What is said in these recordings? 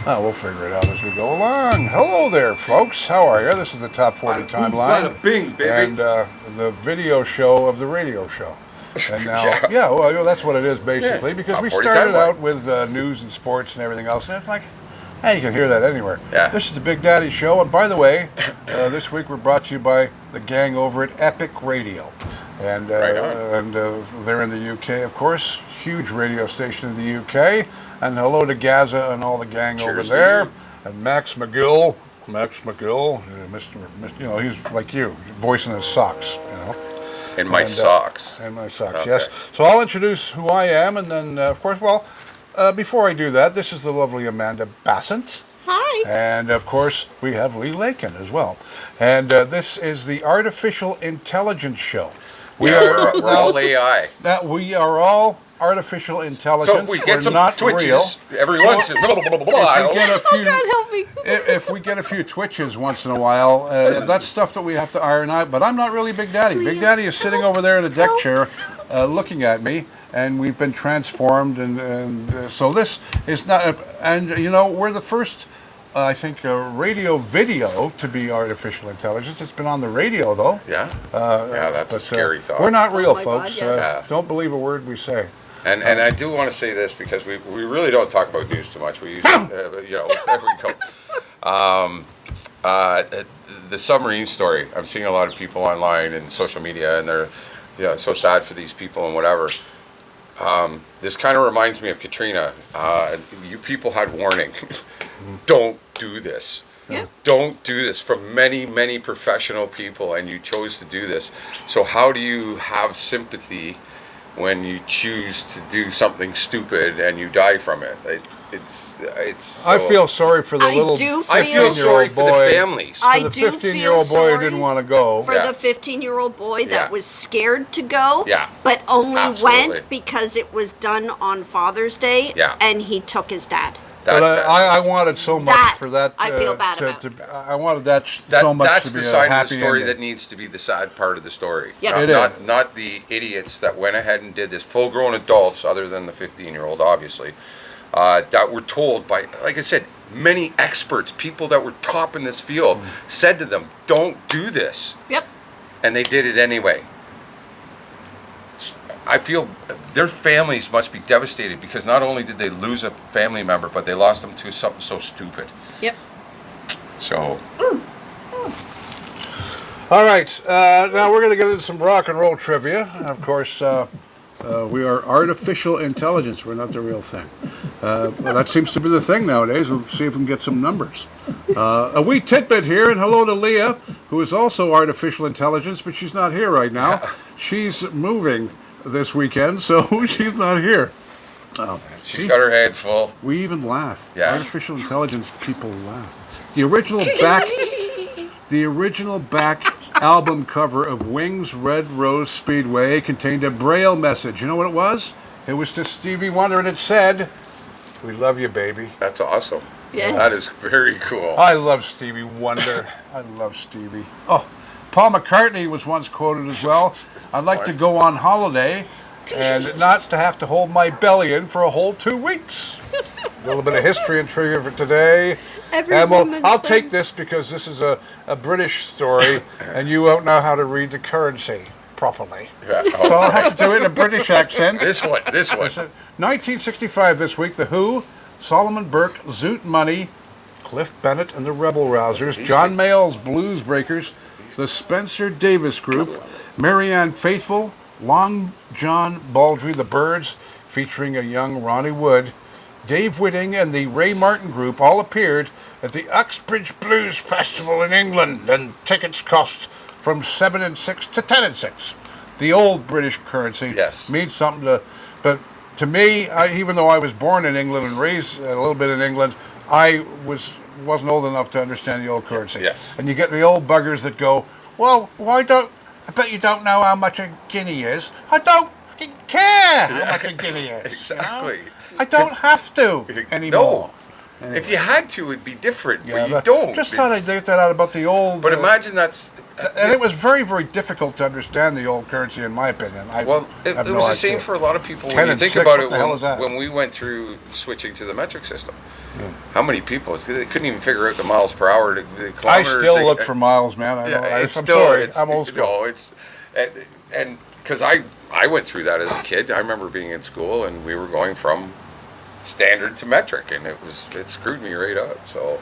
We'll figure it out as we go along. Hello there, folks. How are you? This is the Top 40 Timeline. Bada bing, baby. And the video show of the radio show. And now, well, that's what it is, basically, because we started out with news and sports and everything else, and it's like, hey, you can hear that anywhere. Yeah. This is the Big Daddy Show, and by the way, this week we're brought to you by the gang over at Epic Radio. And, they're in the UK, of course. Huge radio station in the UK. And hello to Gaza and all the gang over there. And Max McGill, Mr. He's like you, voicing his socks, In my socks. In my socks, Okay. yes. So I'll introduce who I am, and then, of course, before I do that, this is the lovely Amanda Bassant. Hi. And, of course, we have Lee Lakin as well. And this is the Artificial Intelligence Show. We're all AI. We are all artificial intelligence. So we get some not twitches real. every once in a while. God help me. If we get a few twitches once in a while, that's stuff that we have to iron out. But I'm not really Big Daddy. Big Daddy is sitting over there in a deck chair looking at me, and we've been transformed. And so this is not... And, we're the first... I think radio video to be artificial intelligence. It's been on the radio, though. Yeah? That's a scary thought. We're not real, my folks. God, yes. Don't believe a word we say. And I do want to say this because we really don't talk about news too much. We usually, there we go. The submarine story. I'm seeing a lot of people online and social media, and they're so sad for these people and whatever. This kind of reminds me of Katrina. You people had warning. Don't do this. Yeah. Don't do this from many, many professional people, and you chose to do this. So how do you have sympathy when you choose to do something stupid and you die from it? It's. I feel sorry for the little 15-year-old boy. For the families. For the 15-year-old boy who didn't want to go. For the 15-year-old boy that was scared to go, but only went because it was done on Father's Day, and he took his dad. But I wanted so much for that. I feel bad about. I wanted that so much to be a happy ending. That's the side of the story that needs to be the sad part of the story. Yep. Not the idiots that went ahead and did this. Full-grown adults, other than the 15-year-old, obviously, that were told by, like I said, many experts, people that were top in this field, said to them, "Don't do this." Yep. And they did it anyway. I feel their families must be devastated because not only did they lose a family member, but they lost them to something so stupid. Yep. So. All right. Now we're going to get into some rock and roll trivia. Of course, we are artificial intelligence. We're not the real thing. Well, that seems to be the thing nowadays. We'll see if we can get some numbers. A wee tidbit here, and hello to Leah, who is also artificial intelligence, but she's not here right now. She's moving this weekend, so she's not here. She's got her hands full. We even laugh. Yeah. Artificial intelligence people laugh. The original back album cover of Wings Red Rose Speedway contained a Braille message. You know what it was? It was to Stevie Wonder, and it said, "We love you, baby." That's awesome. Yes. That is very cool. I love Stevie Wonder. I love Stevie. Oh, Paul McCartney was once quoted as well. "I'd like to go on holiday and not to have to hold my belly in for a whole 2 weeks." A little bit of history and trivia for today. I'll take this because this is a British story and you won't know how to read the currency properly. So I'll have to do it in a British accent. This one. 1965 this week, The Who, Solomon Burke, Zoot Money, Cliff Bennett and the Rebel Rousers, John Mayall's Blues Breakers, the Spencer Davis Group, Marianne Faithfull, Long John Baldry, the Byrds, featuring a young Ronnie Wood, Dave Whitting and the Ray Martin Group all appeared at the Uxbridge Blues Festival in England, and tickets cost from 7 and 6 to 10 and 6. The old British currency means something but to me, even though I was born in England and raised a little bit in England, I wasn't old enough to understand the old currency. Yes. And you get the old buggers that go, "Well, I bet you don't know how much a guinea is." I don't care how much a guinea is. Exactly. I don't have to anymore. No. Anyway. If you had to, it'd be different, but you but don't. Just thought I'd get that out about the old... But imagine that's And it was very, very difficult to understand the old currency, in my opinion. It was the same for a lot of people. When you think about it, when we went through switching to the metric system, how many people, they couldn't even figure out the miles per hour, the kilometers. I still look for miles, man. I'm sorry. I'm old school. No, and because I went through that as a kid. I remember being in school, and we were going from standard to metric, and it screwed me right up. So,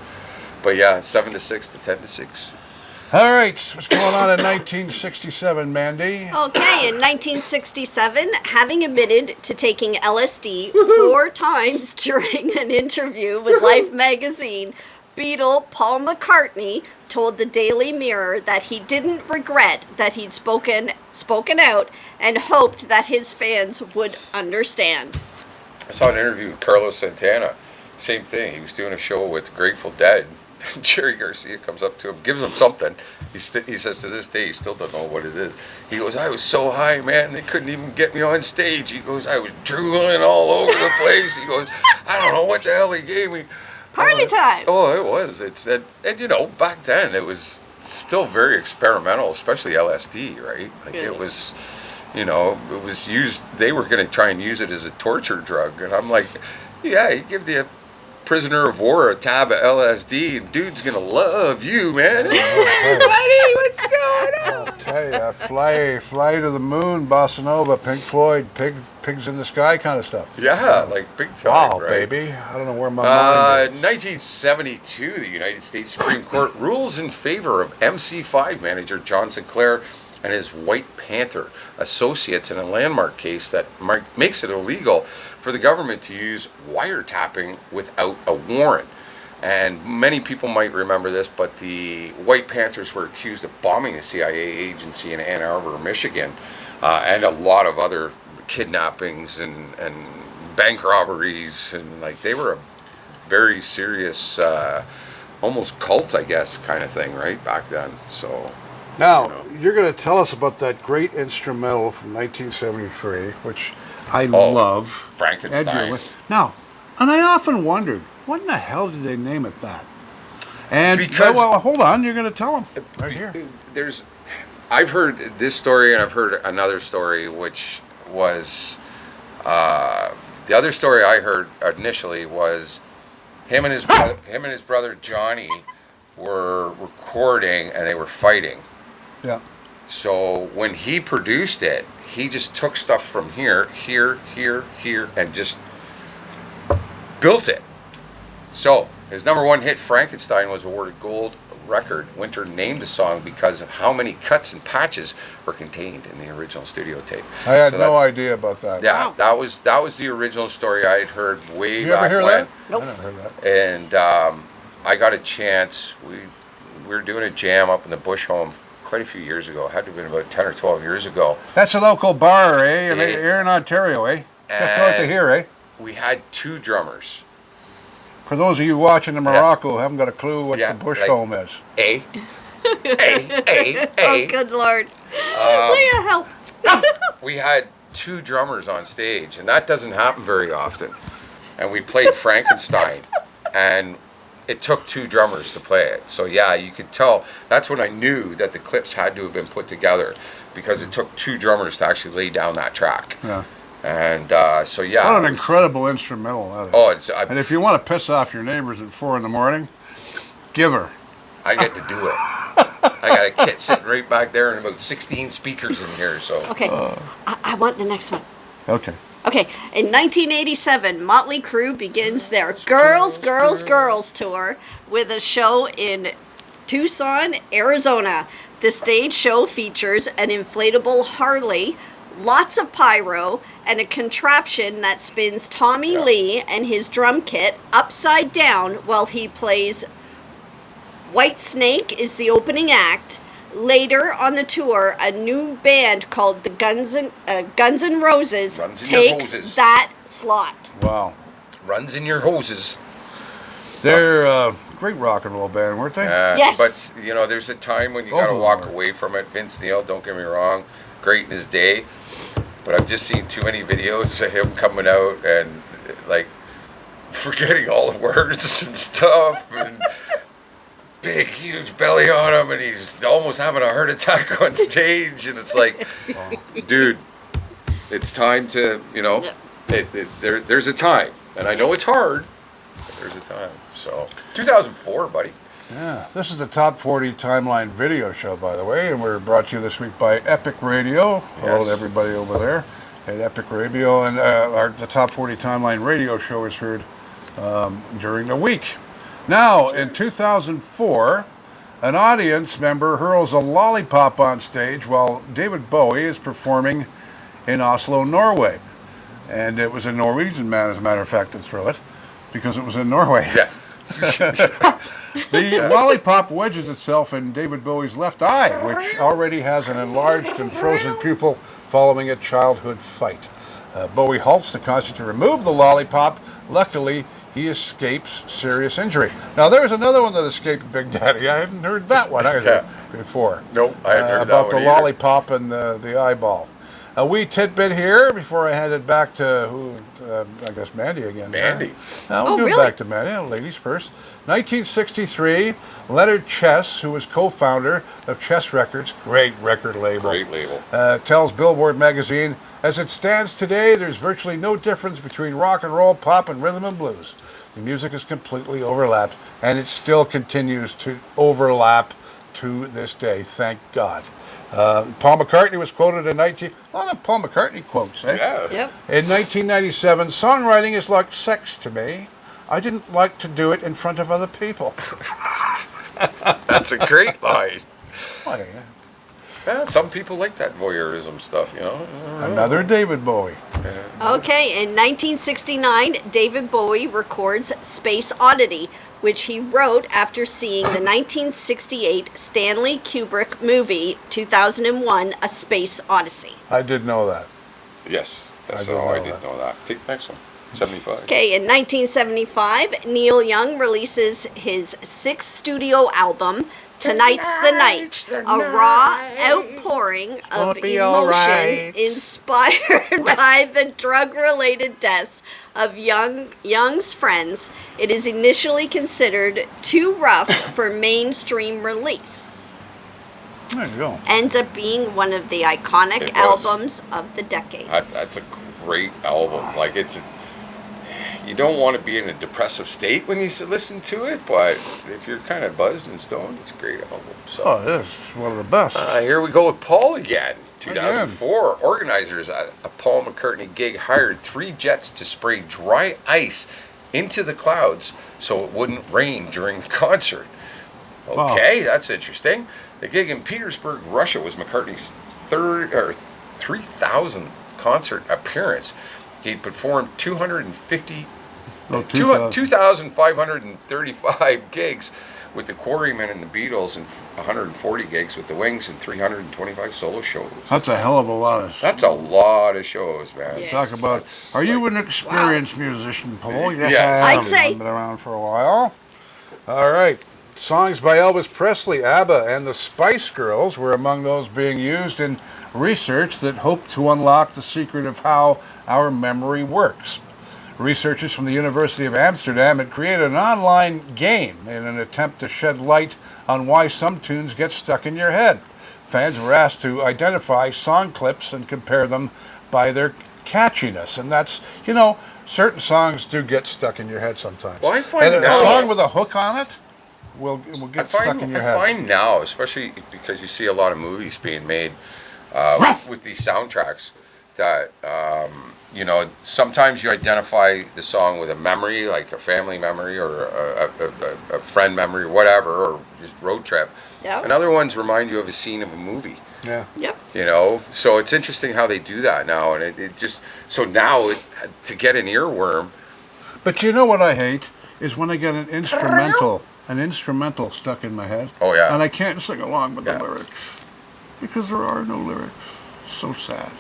but yeah, 7 to 6 to 10 to 6. All right, what's going on in 1967, Mandy? Okay, in 1967, having admitted to taking LSD 4 times during an interview with Life magazine, Beatle Paul McCartney told the Daily Mirror that he didn't regret that he'd spoken out and hoped that his fans would understand. I saw an interview with Carlos Santana. Same thing. He was doing a show with Grateful Dead. Jerry Garcia comes up to him, gives him something. He says to this day he still doesn't know what it is. He goes, I was so high, man, they couldn't even get me on stage. He goes, I was drooling all over the place. He goes, I don't know what the hell he gave me. Party time. Oh, it was. And you know, back then it was still very experimental, especially LSD, right? Like it was, you know, it was used. They were going to try and use it as a torture drug, and I'm like, yeah, you give the prisoner of war a tab of LSD, and dude's gonna love you, man. Hey, buddy, what's going on? I'll tell you, fly to the moon, Bossa Nova, Pink Floyd, pigs in the sky kind of stuff. Yeah, like big time. Wow, right? baby. I don't know where my mind is. 1972, the United States Supreme Court rules in favor of MC5 manager John Sinclair and his White Panther associates in a landmark case that makes it illegal for the government to use wiretapping without a warrant. And many people might remember this, but the White Panthers were accused of bombing the CIA agency in Ann Arbor, Michigan, and a lot of other kidnappings and bank robberies, and like they were a very serious, almost cult, I guess, kind of thing, right, back then. So now, you're going to tell us about that great instrumental from 1973, which I love. Frankenstein. Now, and I often wondered, what in the hell did they name it that? And because, well, hold on, you're going to tell them right here. I've heard this story, and I've heard another story, which was the other story I heard initially was him and his brother Johnny were recording and they were fighting. Yeah. So when he produced it, he just took stuff from here, and just built it. So his number one hit, Frankenstein, was awarded gold record. Winter named the song because of how many cuts and patches were contained in the original studio tape. I had no idea about that. Yeah, wow. that was the original story I had heard way back when. That? Nope. I never heard that. And I got a chance. We were doing a jam up in the Bush home quite a few years ago. It had to have been about 10 or 12 years ago. That's a local bar, eh? I mean, here in Ontario, eh? Just north of here, eh? We had 2 drummers. For those of you watching in Morocco who haven't got a clue what the Bush home is. A. Oh, good Lord. Leah, help. We had 2 drummers on stage, and that doesn't happen very often. And we played Frankenstein, and it took 2 drummers to play it. So yeah, you could tell. That's when I knew that the clips had to have been put together, because it took 2 drummers to actually lay down that track. Yeah. And so yeah. What an incredible instrumental that is. Oh, it's. And if you want to piss off your neighbors at 4 a.m, give her. I get to do it. I got a kit sitting right back there and about 16 speakers in here. So. Okay. I want the next one. Okay. Okay, in 1987, Motley Crue begins their Girls tour with a show in Tucson, Arizona. The stage show features an inflatable Harley, lots of pyro, and a contraption that spins Tommy Lee and his drum kit upside down while he plays. White Snake is the opening act. Later on the tour, a new band called the Guns N' Roses takes that slot. Wow. Runs in your hoses. They're a great rock and roll band, weren't they? Yes. But, you know, there's a time when you got to walk away from it. Vince Neil, don't get me wrong, great in his day. But I've just seen too many videos of him coming out and, like, forgetting all the words and stuff. And big, huge belly on him, and he's almost having a heart attack on stage. And it's like, dude, it's time to, there's a time. And I know it's hard, but there's a time. So, 2004, buddy. Yeah, this is the Top 40 Timeline video show, by the way, and we're brought to you this week by Epic Radio. Hello to everybody over there at Epic Radio, and the Top 40 Timeline radio show is heard during the week. Now, in 2004, an audience member hurls a lollipop on stage while David Bowie is performing in Oslo, Norway. And it was a Norwegian man, as a matter of fact, that threw it, because it was in Norway. Yeah. The lollipop wedges itself in David Bowie's left eye, which already has an enlarged and frozen pupil following a childhood fight. Bowie halts the concert to remove the lollipop. Luckily, he escapes serious injury. Now, there's another one that escaped Big Daddy. I hadn't heard that one either before. Nope, I hadn't heard that about one the either. lollipop and the eyeball. A wee tidbit here before I headed back to I guess Mandy again. Mandy. We'll go back to Mandy. Ladies first. 1963, Leonard Chess, who was co-founder of Chess Records, great record label. Great label. Tells Billboard magazine, as it stands today, there's virtually no difference between rock and roll, pop, and rhythm and blues. The music is completely overlapped, and it still continues to overlap to this day. Thank God. Paul McCartney was quoted in a lot of Paul McCartney quotes. Yeah. Yep. In 1997, songwriting is like sex to me. I didn't like to do it in front of other people. That's a great line. Oh, yeah. Yeah, some people like that voyeurism stuff, Another David Bowie. Okay, in 1969, David Bowie records Space Oddity, which he wrote after seeing the 1968 Stanley Kubrick movie 2001: A Space Odyssey. I did know that. Yes, I that's didn't how I know did that. know that. Take the next one. 75. Okay, in 1975, Neil Young releases his sixth studio album, Tonight's the Night, a raw outpouring of emotion inspired by the drug-related deaths of Young's friends. It is initially considered too rough for mainstream release. There you go. Ends up being one of the iconic It was. albums of the decade. That's a great album. Like, you don't want to be in a depressive state when you listen to it, but if you're kind of buzzed and stoned, it's a great album. So Oh, it is one of the best. here we go with Paul again. 2004, organizers at a Paul McCartney gig hired 3 jets to spray dry ice into the clouds so it wouldn't rain during the concert. Okay, That's interesting. The gig in Petersburg, Russia, was McCartney's 3,000th concert appearance. He performed 2,535 gigs with the Quarrymen and the Beatles, and 140 gigs with the Wings, and 325 solo shows. That's a hell of a lot. That's a lot of shows, man. Yeah. Talk about. Are you an experienced musician, Paul? Yes. I am. I'd say. I've been around for a while. All right. Songs by Elvis Presley, ABBA, and the Spice Girls were among those being used in research that hoped to unlock the secret of how our memory works. Researchers from the University of Amsterdam had created an online game in an attempt to shed light on why some tunes get stuck in your head. Fans were asked to identify song clips and compare them by their catchiness. And that's, certain songs do get stuck in your head sometimes. Well, I find and a now- song with a hook on it will get stuck in your head. I find now, especially because you see a lot of movies being made with these soundtracks, that sometimes you identify the song with a memory, like a family memory or a friend memory or whatever, or just road trip. Yep. And other ones remind you of a scene of a movie. Yeah. Yep. So it's interesting how they do that now, and it just so now to get an earworm. But you know what I hate is when I get an instrumental stuck in my head. Oh yeah. And I can't sing along with Yeah. the lyrics because there are no lyrics. So sad.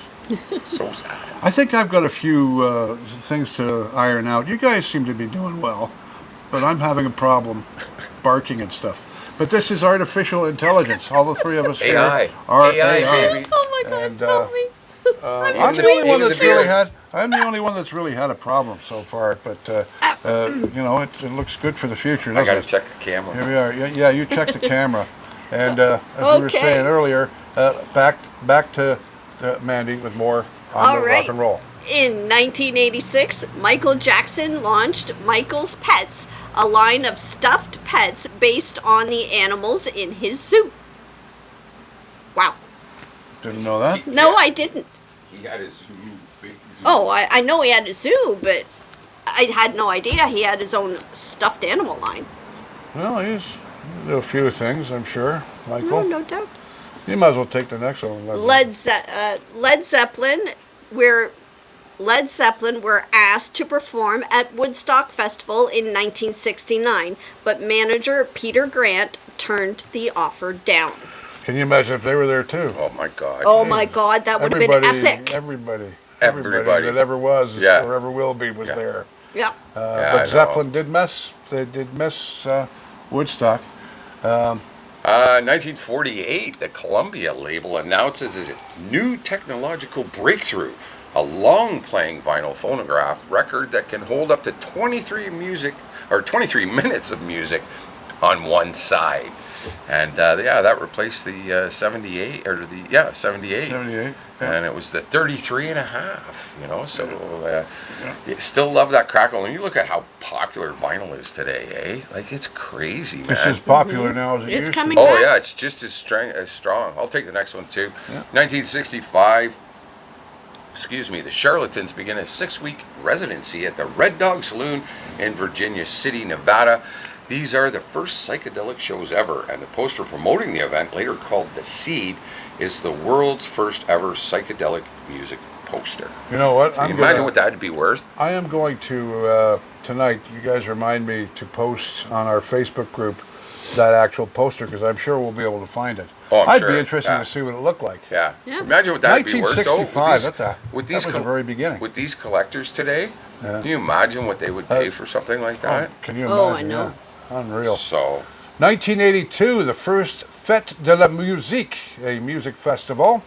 So sad. I think I've got a few things to iron out. You guys seem to be doing well, but I'm having a problem barking and stuff. But this is artificial intelligence. All the three of us AI. here are AI, AI. baby. Oh my God, And, help me. I'm the only one that's really had. I'm the only one that's really had a problem so far. But it looks good for the future. I got to doesn't it? check the camera. Here we are. Yeah, you check the camera. And as we were Okay. saying earlier, back to Mandy with more on All the right. rock and roll. In 1986, Michael Jackson launched Michael's Pets, a line of stuffed pets based on the animals in his zoo. Wow. Didn't know that. No, I didn't. He had his zoo, fake zoo. Oh, I know he had a zoo, but I had no idea he had his own stuffed animal line. Well, he's do a few things, I'm sure. Michael, No doubt. you might as well take the next one. Led Zeppelin were asked to perform at Woodstock Festival in 1969, but manager Peter Grant turned the offer down. Can you imagine if they were there too? Oh my God. Oh my God, that would have been epic. Everybody Everybody. that ever was Yeah. or ever will be was Yeah. there. Yeah. Yeah, I know. But Zeppelin did miss. They did miss Woodstock. 1948, the Columbia label announces its new technological breakthrough, a long-playing vinyl phonograph record that can hold up to 23 minutes of music on one side. And that replaced the 78 78. 78. And it was the 33 and a half, so you still love that crackle. And you look at how popular vinyl is today, eh? Like, it's crazy, man. It's as popular now as it It's used coming to. Oh back. yeah, it's just as strong. I'll take the next one too. Yeah. 1965. The Charlatans begin a 6-week residency at the Red Dog Saloon in Virginia City, Nevada. These are the first psychedelic shows ever, and the poster promoting the event, later called The Seed, is the world's first ever psychedelic music poster. You know what? Can you imagine what that would be worth? I am going to tonight. You guys remind me to post on our Facebook group that actual poster because I'm sure we'll be able to find it. Oh, I'm I'd sure. be interested Yeah. to see what it looked like. Yeah. Yeah. Imagine what that would be worth. 1965. Though, That was the very beginning. With these collectors today, Yeah. can you imagine what they would pay for something like that? Can you imagine? Oh, I know. Yeah. Unreal. So, 1982, the first Fête de la Musique, a music festival,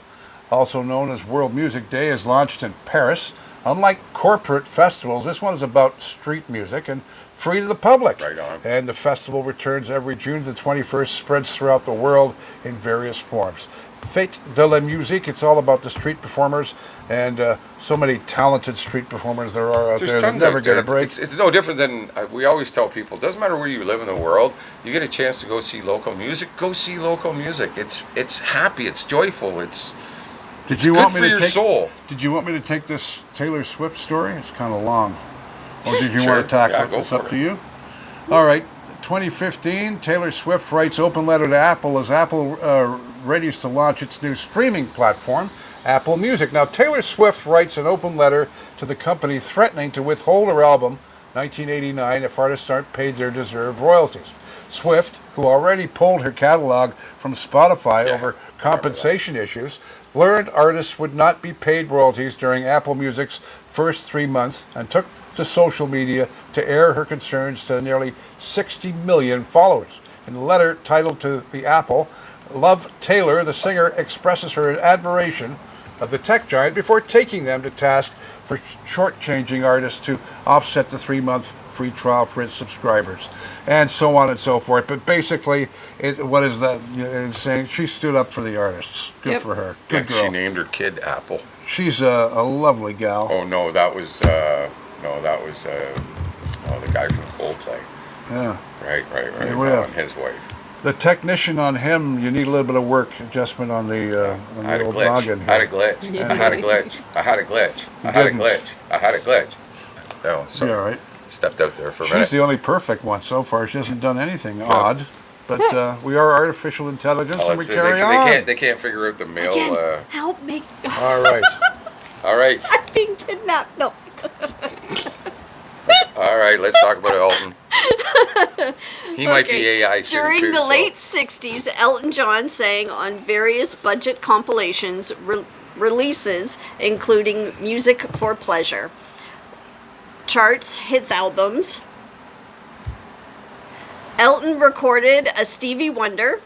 also known as World Music Day, is launched in Paris. Unlike corporate festivals, this one is about street music and free to the public. Right on. And the festival returns every June the 21st, spreads throughout the world in various forms. Fête de la Musique, it's all about the street performers, and so many talented street performers there are out there's there that tons never out there. get a break. It's no different than we always tell people. Doesn't matter where you live in the world. You get a chance to go see local music. Go see local music. It's happy. It's joyful. It's Did you good want for me to your take? soul. Did you want me to take this Taylor Swift story? It's kind of long. Or did you Sure. want to tackle Yeah, it? go It's for up it. to you. All right. 2015, Taylor Swift writes open letter to Apple as Apple readies to launch its new streaming platform, Apple Music. Now, Taylor Swift writes an open letter to the company threatening to withhold her album, 1989, if artists aren't paid their deserved royalties. Swift, who already pulled her catalog from Spotify Yeah, over compensation issues, learned artists would not be paid royalties during Apple Music's first 3 months and took to social media to air her concerns to nearly 60 million followers. In the letter titled to the Apple, Love Taylor, the singer expresses her admiration of the tech giant before taking them to task for shortchanging artists to offset the 3-month free trial for its subscribers, and so on and so forth. But basically, what is that? It's saying she stood up for the artists. Good Yep. for her. Good She girl. named her kid Apple. She's a lovely gal. Oh no, that was the guy from Coldplay. Yeah. Right. Yeah, well. And his wife. The technician on him, you need a little bit of work adjustment on the I had a old glitch. noggin I had a here. glitch. Yeah. I had a glitch. I had a glitch. I You had a didn't. glitch. I had a glitch. No, so Yeah, all right. stepped out there for a She's minute. the only perfect one so far. She hasn't done anything odd. But we are artificial intelligence, Oh, and we it's- carry they on. They can't figure out the male. Again, help me. All right. All right. I'm being kidnapped. No. All right. Let's talk about Elton. He might be AI soon During too, the so- late 60s, Elton John sang on various budget compilations releases, including Music for Pleasure, charts, hits albums. Elton recorded a Stevie Wonder,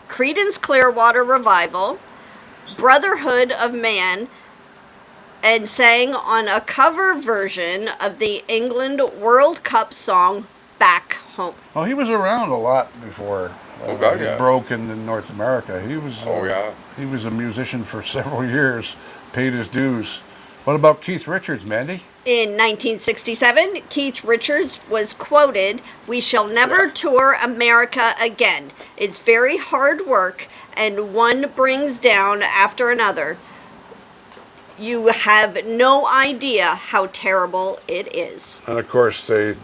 Creedence Clearwater Revival, Brotherhood of Man, and sang on a cover version of the England World Cup song Back Home. Well, he was around a lot before God, he yeah. broke in North America. He was yeah. he was a musician for several years, paid his dues. What about Keith Richards, Mandy? In 1967, Keith Richards was quoted, "We shall never tour America again. It's very hard work, and one brings down after another. You have no idea how terrible it is." And of course, they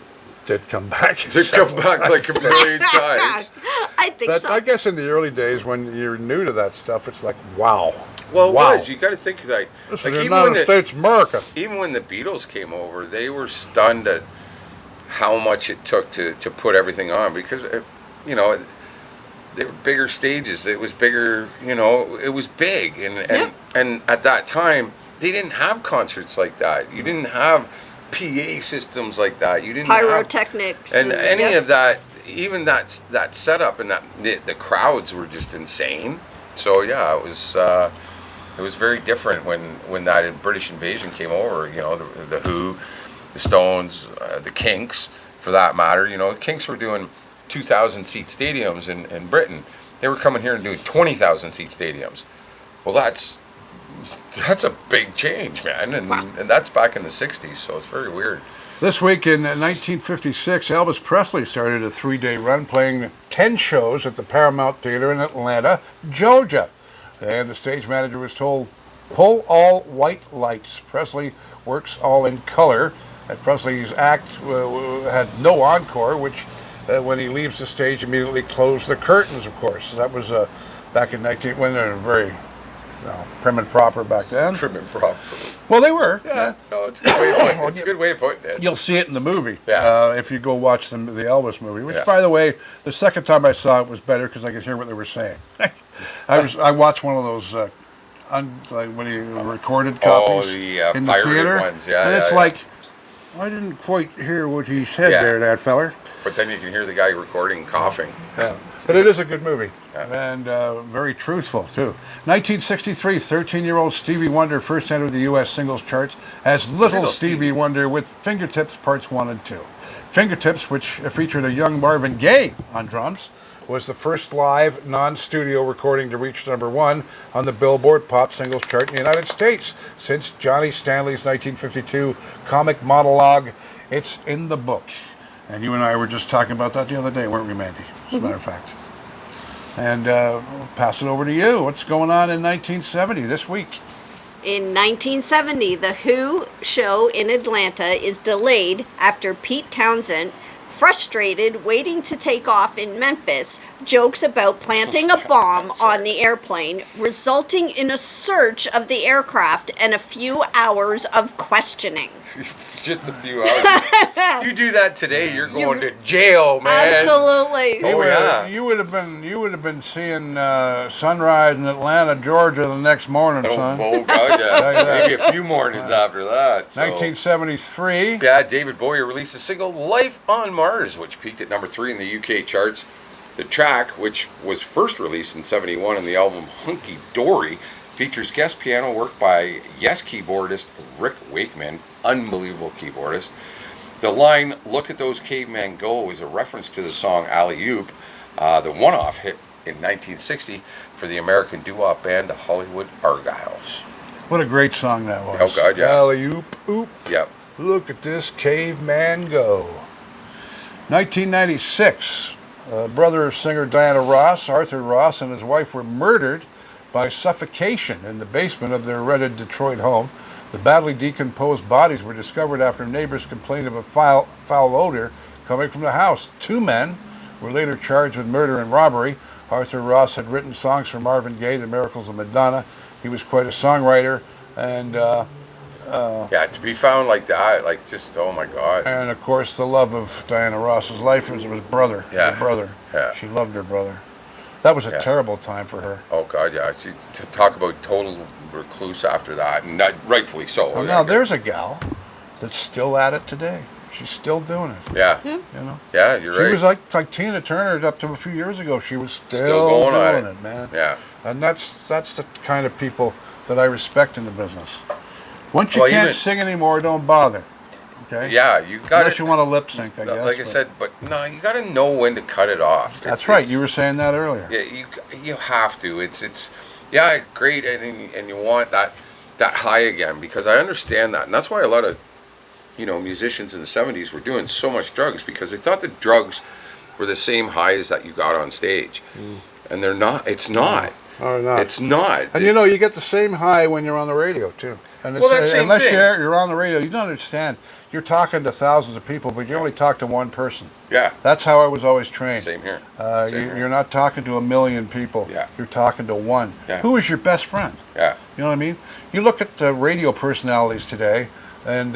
did come back. They come back like a million times. I think But so. I guess in the early days, when you're new to that stuff, it's like, wow. Well, it wow. was. You got to think that. This is Like the even when United States of America. even when the Beatles came over, they were stunned at how much it took to put everything on because, you know, they were bigger stages. It was bigger, you know, it was big. And at that time, they didn't have concerts like that. You didn't have PA systems like that. You didn't Pyrotechnics. have, and any yep. of that, even that setup and that the crowds were just insane. So yeah, it was very different when that British invasion came over. You know, the Who, the Stones, the Kinks, for that matter. You know, the Kinks were doing 2,000 seat stadiums in Britain. They were coming here and doing 20,000 seat stadiums. Well, that's a big change, man, and that's back in the 60s. So it's very weird. This week in 1956, Elvis Presley started a 3-day run playing 10 shows at the Paramount Theater in Atlanta, Georgia. And the stage manager was told, "Pull all white lights." Presley works all in color. And Presley's act had no encore, which when he leaves the stage immediately closed the curtains, of course. So that was back in when they were very prim and proper back then. Trim and proper. Well, they were. Yeah. No, it's a good way of putting it. It's a good way of putting it. You'll see it in the movie. Yeah. If you go watch the Elvis movie, which, Yeah. by the way, the second time I saw it was better because I could hear what they were saying. I watched one of those when he recorded copies in the pirated theater, ones. Yeah, and it's yeah. like I didn't quite hear what he said there, that feller. But then you can hear the guy recording coughing. Yeah. But it is a good movie, Yeah. and very truthful, too. 1963, 13-year-old Stevie Wonder first entered the U.S. singles charts as Little Stevie Wonder with Fingertips Parts 1 and 2. Fingertips, which featured a young Marvin Gaye on drums, was the first live, non-studio recording to reach #1 on the Billboard Pop Singles Chart in the United States since Johnny Stanley's 1952 comic monologue, It's in the Book. And you and I were just talking about that the other day, weren't we, Mandy? As a matter of fact. And we'll pass it over to you. What's going on in 1970 this week? In 1970, the Who show in Atlanta is delayed after Pete Townsend, frustrated waiting to take off in Memphis, jokes about planting a bomb on the airplane, resulting in a search of the aircraft and a few hours of questioning. Just a few hours. You do that today, you're going to jail, man. Absolutely. Oh, yeah. You would have been seeing sunrise in Atlanta, Georgia, the next morning, son. Oh God, yeah. Maybe a few mornings after that. So. 1973. Yeah, David Bowie released a single, "Life on Mars," which peaked at #3 in the UK charts. The track, which was first released in '71 in the album Hunky Dory, features guest piano work by Yes keyboardist Rick Wakeman, unbelievable keyboardist. The line, "Look at those cavemen go," is a reference to the song Alley Oop, the one-off hit in 1960 for the American doo-wop band the Hollywood Argyles. What a great song that was. Oh, God, yeah. Alley oop, oop. Yep. Look at this caveman go. 1996. Brother of singer Diana Ross, Arthur Ross, and his wife were murdered by suffocation in the basement of their rented Detroit home. The badly decomposed bodies were discovered after neighbors complained of a foul odor coming from the house. 2 men were later charged with murder and robbery. Arthur Ross had written songs for Marvin Gaye, The Miracles of Madonna. He was quite a songwriter, and Yeah, to be found like that, like just, oh my God. and of course the love of Diana Ross's life was his brother. Yeah. Her brother. Yeah. She loved her brother. That was a Yeah. terrible time for her. Oh God, yeah. She, to talk about total recluse after that, and not, rightfully so. Well, now there's a gal that's still at it today. She's still doing it. Yeah, You know. yeah, you're She right. was like Tina Turner up to a few years ago. She was Still going at doing it. it, man. Yeah. And that's the kind of people that I respect in the business. Once you Well, can't even- sing anymore, don't bother. Okay. Yeah, you got Unless you want to lip sync, I guess. Like I but- said, but no, you got to know when to cut it off. That's right. You were saying that earlier. Yeah, you have to. It's yeah, great, and you want that high again, because I understand that, and that's why a lot of musicians in the '70s were doing so much drugs, because they thought the drugs were the same highs that you got on stage, and they're not. It's not. Oh, no. It's not. And you get the same high when you're on the radio too. And Well, that same unless thing. you're on the radio, you don't understand. You're talking to thousands of people, but you only talk to one person. Yeah. That's how I was always trained. Same here. You're not talking to a million people. Yeah. You're talking to one. Yeah. Who is your best friend? Yeah. You know what I mean? You look at the radio personalities today, and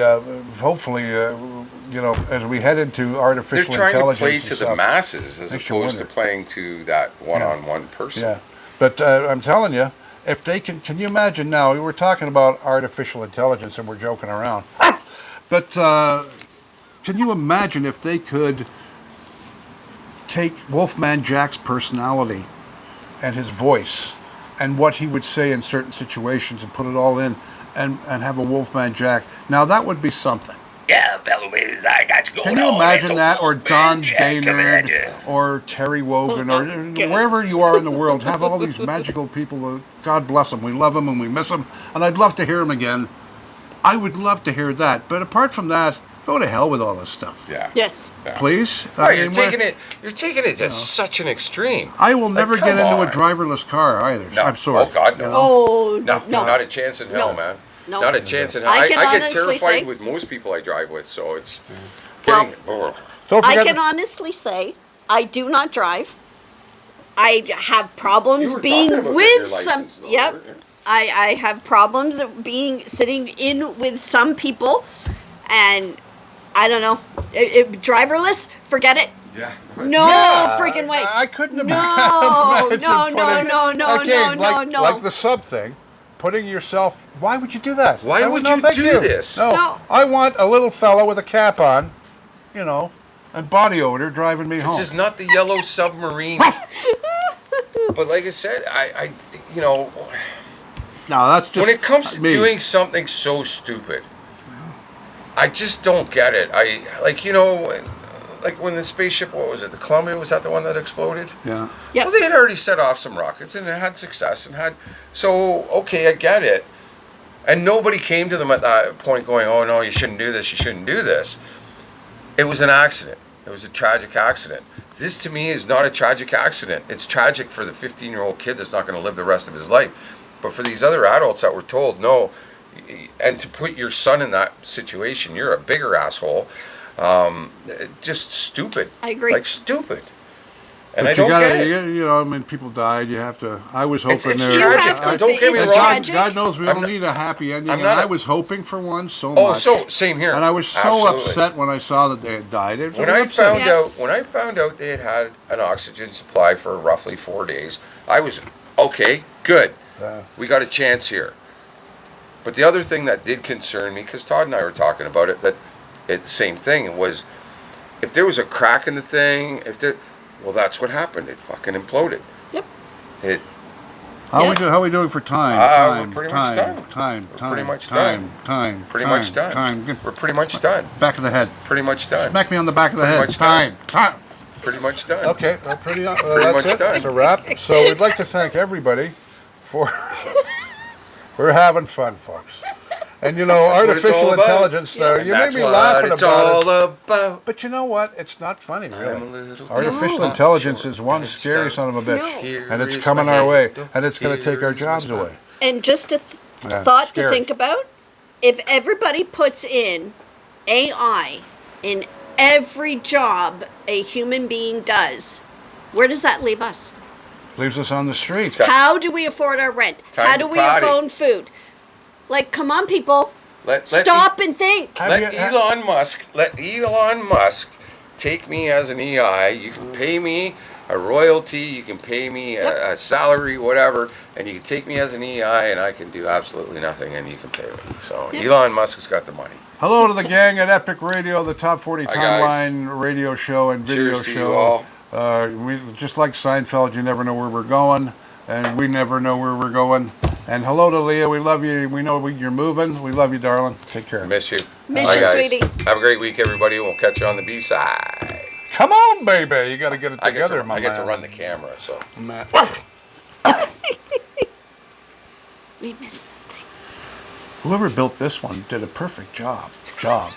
hopefully, as we head into They're artificial trying to intelligence play and to the stuff, masses as Makes you opposed to wonder. playing to that one-on-one person. Yeah, but I'm telling you, if they can you imagine now? We were talking about artificial intelligence and we're joking around, but can you imagine if they could take Wolfman Jack's personality and his voice and what he would say in certain situations and put it all in and have a Wolfman Jack? Now that would be something. Yeah, fellow babies, I got you going Can you on. imagine It's a that? Or Wolfman Don Jack coming at Baynard, you. or Terry Wogan, or wherever you are in the world, have all these magical people. God bless them. We love them and we miss them. And I'd love to hear them again. I would love to hear that. But apart from that, go to hell with all this stuff. Yeah. Yes. Yeah. Please? Right, I mean, you're taking it to such an extreme. I will never come get into on. a driverless car either. No. I'm sorry. Oh, God, no. You know? Oh, No, no. not a chance in hell, No. man. No. Not a chance in hell. I I can get honestly terrified say- with most people I drive with, so it's Well- getting. Oh. Don't I forget can honestly say I do not drive. I have problems You were being talking about with getting your some. license, though, Yep. weren't you? I have problems sitting in with some people, and I don't know. Driverless, forget it. Yeah. No Yeah, freaking way. I couldn't No, imagine no, putting- no, okay, no, no. Like the sub thing, putting yourself. Why would you do that? Why would you thank do this? No, No. I want a little fella with a cap on, and body odor driving me This home. is not the yellow submarine. But like I said, I No, that's just when it comes to me. doing something so stupid, I just don't get it. Like when the spaceship, what was it? The Columbia, was that the one that exploded? Yeah. Yep. Well, they had already set off some rockets and it had success so okay, I get it. And nobody came to them at that point going, "Oh no, you shouldn't do this. You shouldn't do this." It was an accident. It was a tragic accident. This to me is not a tragic accident. It's tragic for the 15-year-old kid that's not going to live the rest of his life. But for these other adults that were told no, and to put your son in that situation, you're a bigger asshole. Just stupid. I agree. Like stupid. And But I don't get it. I mean, people died. You have to. I was hoping It's there. You tragic. have to Don't get me it's wrong. tragic. God knows we I'm all not- need a happy ending, I'm and not I a- was hoping for one so Oh, much. so same here. And I was so Absolutely. upset when I saw that they had died. It was When really I upsetting. found out they had an oxygen supply for roughly 4 days, I was okay, good. Yeah. We got a chance here. But the other thing that did concern me, because Todd and I were talking about it, the same thing was, if there was a crack in the thing, well, that's what happened. It fucking imploded. Yep. It. How are we doing for time? We're pretty much done. We're pretty much done. Pretty much done. Time. We're pretty much done. Back of the head. Pretty much done. Smack me on the back of the Pretty head. much done. Time. Pretty much done. Okay, well, Pretty that's much it. done. That's a wrap. So we'd like to thank everybody for. We're having fun, folks. And That's what it's artificial all about. intelligence. And You made that's me what laughing it's about all it. about. But you know what? It's not funny, I'm a really. little Artificial too intelligence short is one and scary stuff. son of a bitch, No. Here and it's is coming my our way, hand, and it's going to take our here is jobs my away. And just a Yeah, thought scary. to think about: if everybody puts in AI in every job a human being does, where does that leave us? Leaves us on the street. How do we afford our rent? Time How to do we potty. afford food? Like, come on, people, Let stop and think. Have Let you- Elon Musk take me as an EI. You can pay me a royalty. You can pay me a salary, whatever, and you can take me as an EI, and I can do absolutely nothing, and you can pay me. So Yep. Elon Musk's got the money. Hello to the gang at Epic Radio, the top 40 Hi, guys. timeline radio show and video Cheers to show. you all. We just like Seinfeld, you never know where we're going, and we never know where we're going. And hello to Leah. We love you. We know you're moving. We love you, darling. Take care. Miss you. Miss Bye, you, guys. sweetie. Have a great week, everybody. We'll catch you on the B-side. Come on, baby. You got to get it I get together, to, my I get to man. run the camera, so. Man. We missed something. Whoever built this one did a perfect job. Job.